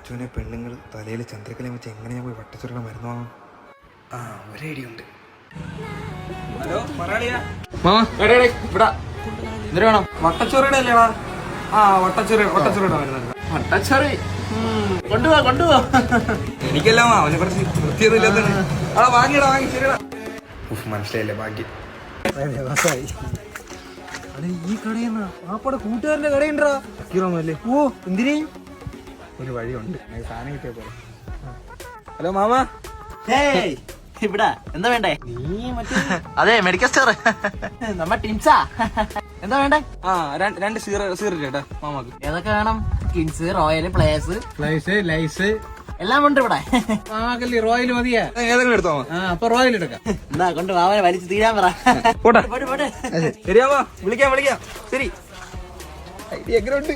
പടച്ചോനെ പെണ്ണുങ്ങൾ തലയിൽ ചന്ദ്രക്കലയും വെച്ച് എങ്ങനെ ഞാൻ പോയി വട്ടച്ചുരുള മരുന്ന് വാങ്ങും? ആ ഒരു ഐഡിയ ഉണ്ട്. ഹലോ പറയാളിയാ ഇവിടെ എന്തിനു വേണം? വട്ടച്ചൊറിയുടെ അല്ലേടാ? ആ വട്ടച്ചൊറിയുടെ മരുന്നുണ്ട്. വട്ടച്ചൊറി കൊണ്ടുപോ. എനിക്കെല്ലാം അവനെ കുറച്ച് വൃത്തിയൊന്നുമില്ലാത്ത വാങ്ങിയടാ വാങ്ങി ശരിയടാ. മനസ്സിലായില്ലേ ഭാഗ്യം. ഈ കടയെന്നാ ആപ്പടെ കൂട്ടുകാരന്റെ കടയുണ്ടാ? അല്ലേ? ഓ എന്തിനേ? ഒരു വഴിയുണ്ട്, സാധനം കിട്ടിയ പോലെ. ഹലോ മാമാ, ഇവിടെ എന്താ വേണ്ടേ? നീ മറ്റേ അതെ മെഡിക്കൽ സ്റ്റോർ നമ്മ ടീംസാ. എന്താ വേണ്ടേ? ആ രണ്ട് സീറിട്ടാ മാമാക്ക്. ഏതൊക്കെ വേണം? കിങ്സ്, റോയൽ, പ്ലേസ്, ലൈസ് എല്ലാം ഉണ്ട് ഇവിടെ. മാമാക്കല്ലേ റോയൽ മതിയാ? ഏതെങ്കിലും എടുത്തോ? അപ്പൊ റോയൽ എടുക്കാം. എന്താ കൊണ്ട് മാമനെ വലിച്ചു തീരാൻ പറ. പോട്ടെ പോട്ടെ. ശരിയാവാ, വിളിക്കാം ശരി. ഐഡിയ എങ്ങനെ ഉണ്ട്?